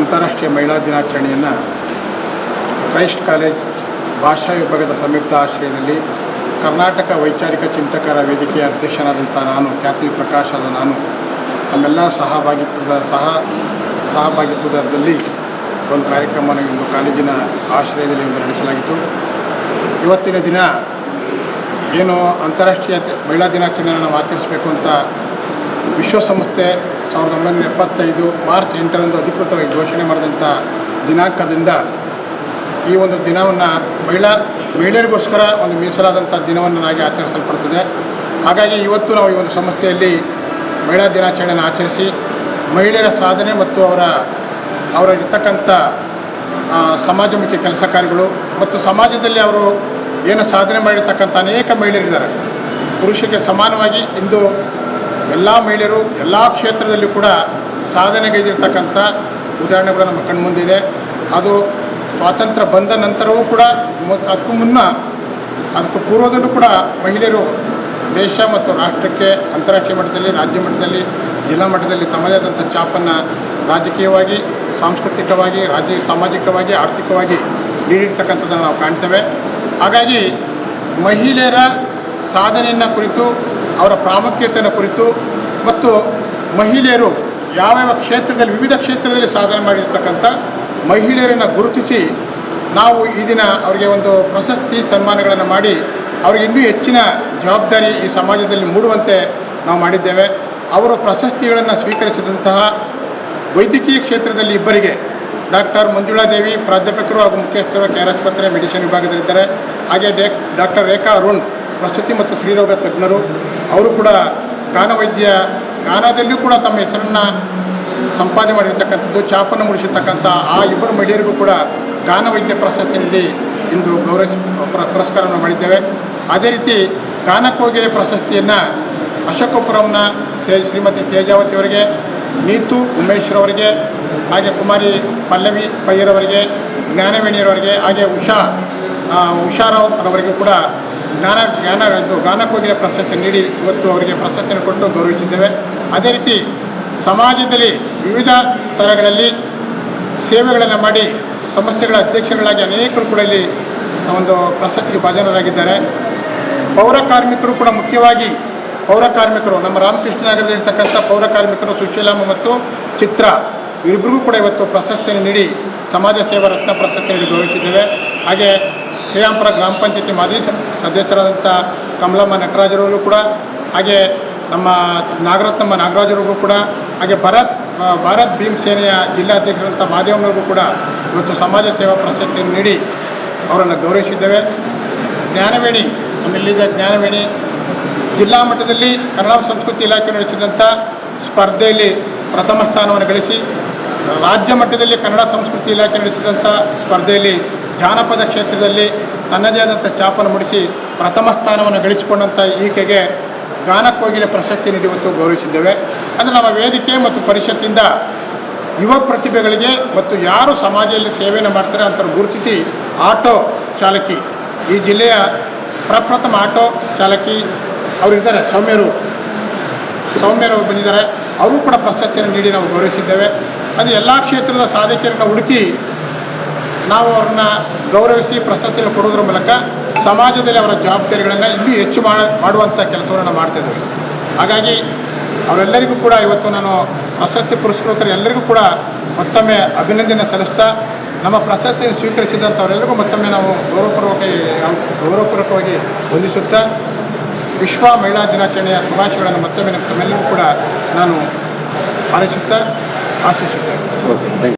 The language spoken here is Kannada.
ಅಂತಾರಾಷ್ಟ್ರೀಯ ಮಹಿಳಾ ದಿನಾಚರಣೆಯನ್ನು ಕ್ರೈಸ್ಟ್ ಕಾಲೇಜ್ ಭಾಷಾ ವಿಭಾಗದ ಸಂಯುಕ್ತ ಆಶ್ರಯದಲ್ಲಿ ಕರ್ನಾಟಕ ವೈಚಾರಿಕ ಚಿಂತಕರ ವೇದಿಕೆಯ ಅಧ್ಯಕ್ಷನಾದಂಥ ನಾನು ಖ್ಯಾತಿ ಪ್ರಕಾಶ್ ಆದ ನಾನು ನಮ್ಮೆಲ್ಲ ಸಹಭಾಗಿತ್ವದಲ್ಲಿ ಒಂದು ಕಾರ್ಯಕ್ರಮವನ್ನು ಇಂದು ಕಾಲೇಜಿನ ಆಶ್ರಯದಲ್ಲಿ ನಡೆಸಲಾಗಿತ್ತು. ಇವತ್ತಿನ ದಿನ ಏನು ಅಂತಾರಾಷ್ಟ್ರೀಯ ಮಹಿಳಾ ದಿನಾಚರಣೆಯನ್ನು ನಾವು ಆಚರಿಸಬೇಕು ಅಂತ ವಿಶ್ವಸಂಸ್ಥೆ 1975 ಮಾರ್ಚ್ 8ರಂದು ಅಧಿಕೃತವಾಗಿ ಘೋಷಣೆ ಮಾಡಿದಂಥ ದಿನಾಂಕದಿಂದ ಈ ಒಂದು ದಿನವನ್ನು ಮಹಿಳೆಯರಿಗೋಸ್ಕರ ಒಂದು ಮೀಸಲಾದಂಥ ದಿನವನ್ನಾಗಿ ಆಚರಿಸಲ್ಪಡ್ತದೆ. ಹಾಗಾಗಿ ಇವತ್ತು ನಾವು ಈ ಒಂದು ಸಂಸ್ಥೆಯಲ್ಲಿ ಮಹಿಳಾ ದಿನಾಚರಣೆಯನ್ನು ಆಚರಿಸಿ ಮಹಿಳೆಯರ ಸಾಧನೆ ಮತ್ತು ಅವರಿರ್ತಕ್ಕಂಥ ಸಮಾಜಮುಖಿ ಕೆಲಸ ಕಾರ್ಯಗಳು ಮತ್ತು ಸಮಾಜದಲ್ಲಿ ಅವರು ಏನು ಸಾಧನೆ ಮಾಡಿರ್ತಕ್ಕಂಥ ಅನೇಕ ಮಹಿಳೆಯರಿದ್ದಾರೆ. ಪುರುಷರಿಗೆ ಸಮಾನವಾಗಿ ಇಂದು ಎಲ್ಲ ಮಹಿಳೆಯರು ಎಲ್ಲ ಕ್ಷೇತ್ರದಲ್ಲೂ ಕೂಡ ಸಾಧನೆಗೈದಿರ್ತಕ್ಕಂಥ ಉದಾಹರಣೆಗಳು ನಮ್ಮ ಕಣ್ಮುಂದಿದೆ. ಅದು ಸ್ವಾತಂತ್ರ್ಯ ಬಂದ ನಂತರವೂ ಕೂಡ ಅದಕ್ಕೂ ಪೂರ್ವದಲ್ಲೂ ಕೂಡ ಮಹಿಳೆಯರು ದೇಶ ಮತ್ತು ರಾಷ್ಟ್ರಕ್ಕೆ ಅಂತಾರಾಷ್ಟ್ರೀಯ ಮಟ್ಟದಲ್ಲಿ, ರಾಜ್ಯ ಮಟ್ಟದಲ್ಲಿ, ಜಿಲ್ಲಾ ಮಟ್ಟದಲ್ಲಿ ತಮ್ಮದೇ ಆದಂಥ ಛಾಪನ್ನು ರಾಜಕೀಯವಾಗಿ, ಸಾಂಸ್ಕೃತಿಕವಾಗಿ, ಸಾಮಾಜಿಕವಾಗಿ, ಆರ್ಥಿಕವಾಗಿ ನೀಡಿರ್ತಕ್ಕಂಥದ್ದನ್ನು ನಾವು ಕಾಣ್ತೇವೆ. ಹಾಗಾಗಿ ಮಹಿಳೆಯರ ಸಾಧನೆಯನ್ನು ಕುರಿತು, ಅವರ ಪ್ರಾಮುಖ್ಯತೆಯನ್ನು ಕುರಿತು ಮತ್ತು ಮಹಿಳೆಯರು ಯಾವ್ಯಾವ ಕ್ಷೇತ್ರದಲ್ಲಿ, ವಿವಿಧ ಕ್ಷೇತ್ರದಲ್ಲಿ ಸಾಧನೆ ಮಾಡಿರ್ತಕ್ಕಂಥ ಮಹಿಳೆಯರನ್ನು ಗುರುತಿಸಿ ನಾವು ಈ ದಿನ ಅವರಿಗೆ ಒಂದು ಪ್ರಶಸ್ತಿ ಸನ್ಮಾನಗಳನ್ನು ಮಾಡಿ ಅವರಿಗೆ ಇನ್ನೂ ಹೆಚ್ಚಿನ ಜವಾಬ್ದಾರಿ ಈ ಸಮಾಜದಲ್ಲಿ ಮೂಡುವಂತೆ ನಾವು ಮಾಡಿದ್ದೇವೆ. ಅವರು ಪ್ರಶಸ್ತಿಗಳನ್ನು ಸ್ವೀಕರಿಸಿದಂತಹ ವೈದ್ಯಕೀಯ ಕ್ಷೇತ್ರದಲ್ಲಿ ಇಬ್ಬರಿಗೆ ಡಾಕ್ಟರ್ ಮಂಜುಳಾದೇವಿ ಪ್ರಾಧ್ಯಾಪಕರು ಹಾಗೂ ಮುಖ್ಯಸ್ಥರು KR ಆಸ್ಪತ್ರೆ ಮೆಡಿಸಿನ್ ವಿಭಾಗದಲ್ಲಿದ್ದಾರೆ. ಹಾಗೆ ಡಾಕ್ಟರ್ ರೇಖಾ ಅರುಣ್ ಪ್ರಸೂತಿ ಮತ್ತು ಸ್ತ್ರೀರೋಗ ತಜ್ಞರು. ಅವರು ಕೂಡ ಗಾನದಲ್ಲಿಯೂ ಕೂಡ ತಮ್ಮ ಹೆಸರನ್ನು ಸಂಪಾದನೆ ಮಾಡಿರ್ತಕ್ಕಂಥದ್ದು, ಛಾಪನ್ನು ಮೂಡಿಸಿರ್ತಕ್ಕಂಥ ಆ ಇಬ್ಬರು ಮಹಿಳೆಯರಿಗೂ ಕೂಡ ಗಾನವೈದ್ಯ ಪ್ರಶಸ್ತಿ ನೀಡಿ ಇಂದು ಪುರಸ್ಕಾರವನ್ನು ಮಾಡಿದ್ದೇವೆ. ಅದೇ ರೀತಿ ಗಾನಕೋಗಿಲೆ ಪ್ರಶಸ್ತಿಯನ್ನು ಅಶೋಕಪುರಂನ ಶ್ರೀಮತಿ ತೇಜಾವತಿ ಅವರಿಗೆ, ನೀತು ಉಮೇಶ್ರವರಿಗೆ, ಹಾಗೆ ಕುಮಾರಿ ಪಲ್ಲವಿ ಪಯ್ಯರವರಿಗೆ, ಜ್ಞಾನವೇಣಿಯವರಿಗೆ, ಹಾಗೆ ಉಷಾರವರಿಗೂ ಕೂಡ ಗಾನಕೋಗಿಲೆ ಪ್ರಶಸ್ತಿ ನೀಡಿ ಇವತ್ತು ಅವರಿಗೆ ಪ್ರಶಸ್ತಿಯನ್ನು ಕೊಟ್ಟು ಗೌರವಿಸಿದ್ದೇವೆ. ಅದೇ ರೀತಿ ಸಮಾಜದಲ್ಲಿ ವಿವಿಧ ಸ್ತರಗಳಲ್ಲಿ ಸೇವೆಗಳನ್ನು ಮಾಡಿ ಸಂಸ್ಥೆಗಳ ಅಧ್ಯಕ್ಷಗಳಾಗಿ ಅನೇಕರು ಕೂಡ ಇಲ್ಲಿ ಒಂದು ಪ್ರಶಸ್ತಿಗೆ ಭಾಜನರಾಗಿದ್ದಾರೆ. ಪೌರ ಕಾರ್ಮಿಕರು ಕೂಡ ಮುಖ್ಯವಾಗಿ ನಮ್ಮ ರಾಮಕೃಷ್ಣ ನಗರದಲ್ಲಿರ್ತಕ್ಕಂಥ ಪೌರ ಕಾರ್ಮಿಕರು ಸುಶೀಲಮ್ಮ ಮತ್ತು ಚಿತ್ರ ಇವರಿಬ್ಬರಿಗೂ ಕೂಡ ಇವತ್ತು ಪ್ರಶಸ್ತಿಯನ್ನು ನೀಡಿ ಸಮಾಜ ಸೇವಾ ರತ್ನ ಪ್ರಶಸ್ತಿ ನೀಡಿ ಗೌರವಿಸಿದ್ದೇವೆ. ಹಾಗೆ ಶ್ರೀರಾಂಪುರ ಗ್ರಾಮ ಪಂಚಾಯತಿ ಮಾಜಿ ಸದಸ್ಯರಾದಂಥ ಕಮಲಮ್ಮ ನಟರಾಜರವರು ಕೂಡ, ಹಾಗೆ ನಮ್ಮ ನಾಗರತ್ನಮ್ಮ ನಾಗರಾಜರವರು ಕೂಡ, ಹಾಗೆ ಭಾರತ್ ಭೀಮ್ ಸೇನೆಯ ಜಿಲ್ಲಾಧ್ಯಕ್ಷರಂಥ ಮಾದೇವನವ್ರಿಗೂ ಕೂಡ ಇವತ್ತು ಸಮಾಜ ಸೇವಾ ಪ್ರಶಸ್ತಿಯನ್ನು ನೀಡಿ ಅವರನ್ನು ಗೌರವಿಸಿದ್ದೇವೆ. ಜ್ಞಾನವೇಣಿ ಜಿಲ್ಲಾ ಮಟ್ಟದಲ್ಲಿ ಕನ್ನಡ ಸಂಸ್ಕೃತಿ ಇಲಾಖೆ ನಡೆಸಿದಂಥ ಸ್ಪರ್ಧೆಯಲ್ಲಿ ಪ್ರಥಮ ಸ್ಥಾನವನ್ನು ಗಳಿಸಿ, ರಾಜ್ಯ ಮಟ್ಟದಲ್ಲಿ ಕನ್ನಡ ಸಂಸ್ಕೃತಿ ಇಲಾಖೆ ನಡೆಸಿದಂಥ ಸ್ಪರ್ಧೆಯಲ್ಲಿ ಜಾನಪದ ಕ್ಷೇತ್ರದಲ್ಲಿ ತನ್ನದೇ ಆದಂಥ ಛಾಪನ್ನು ಮೂಡಿಸಿ ಪ್ರಥಮ ಸ್ಥಾನವನ್ನು ಗಳಿಸಿಕೊಂಡಂಥ ಈಕೆಗೆ ಗಾನಕೋಗಿಲೆ ಪ್ರಶಸ್ತಿ ನೀಡಿ ಇವತ್ತು ಗೌರವಿಸಿದ್ದೇವೆ. ಅಂದರೆ ನಮ್ಮ ವೇದಿಕೆ ಮತ್ತು ಪರಿಷತ್ತಿಂದ ಯುವ ಪ್ರತಿಭೆಗಳಿಗೆ ಮತ್ತು ಯಾರು ಸಮಾಜದಲ್ಲಿ ಸೇವೆಯನ್ನು ಮಾಡ್ತಾರೆ ಅಂತ ಗುರುತಿಸಿ ಆಟೋ ಚಾಲಕಿ, ಈ ಜಿಲ್ಲೆಯ ಪ್ರಪ್ರಥಮ ಆಟೋ ಚಾಲಕಿ ಅವರಿದ್ದಾರೆ, ಸೌಮ್ಯರು ಬಂದಿದ್ದಾರೆ. ಅವರು ಕೂಡ ಪ್ರಶಸ್ತಿಯನ್ನು ನೀಡಿ ನಾವು ಗೌರವಿಸಿದ್ದೇವೆ. ಅದು ಎಲ್ಲ ಕ್ಷೇತ್ರದ ಸಾಧಕರನ್ನು ಹುಡುಕಿ ನಾವು ಅವ್ರನ್ನ ಗೌರವಿಸಿ ಪ್ರಶಸ್ತಿಯನ್ನು ಕೊಡುವುದರ ಮೂಲಕ ಸಮಾಜದಲ್ಲಿ ಅವರ ಜವಾಬ್ದಾರಿಗಳನ್ನು ಇನ್ನೂ ಹೆಚ್ಚು ಮಾಡುವಂಥ ಕೆಲಸವನ್ನು ನಾವು ಮಾಡ್ತಾಯಿದ್ದೇವೆ. ಹಾಗಾಗಿ ಅವರೆಲ್ಲರಿಗೂ ಕೂಡ ಇವತ್ತು ನಾನು ಪ್ರಶಸ್ತಿ ಪುರಸ್ಕೃತರು ಎಲ್ಲರಿಗೂ ಕೂಡ ಮತ್ತೊಮ್ಮೆ ಅಭಿನಂದನೆ ಸಲ್ಲಿಸ್ತಾ, ನಮ್ಮ ಪ್ರಶಸ್ತಿಯನ್ನು ಸ್ವೀಕರಿಸಿದಂಥವರೆಲ್ಲರಿಗೂ ಮತ್ತೊಮ್ಮೆ ನಾವು ಗೌರವಪೂರ್ವಕವಾಗಿ ವಂದಿಸುತ್ತಾ ವಿಶ್ವ ಮಹಿಳಾ ದಿನಾಚರಣೆಯ ಶುಭಾಶಯಗಳನ್ನು ಮತ್ತೊಮ್ಮೆ ತಮ್ಮೆಲ್ಲರಿಗೂ ಕೂಡ ನಾನು ಹಾರೈಸುತ್ತಾ ಆಶಿಸುತ್ತೇನೆ.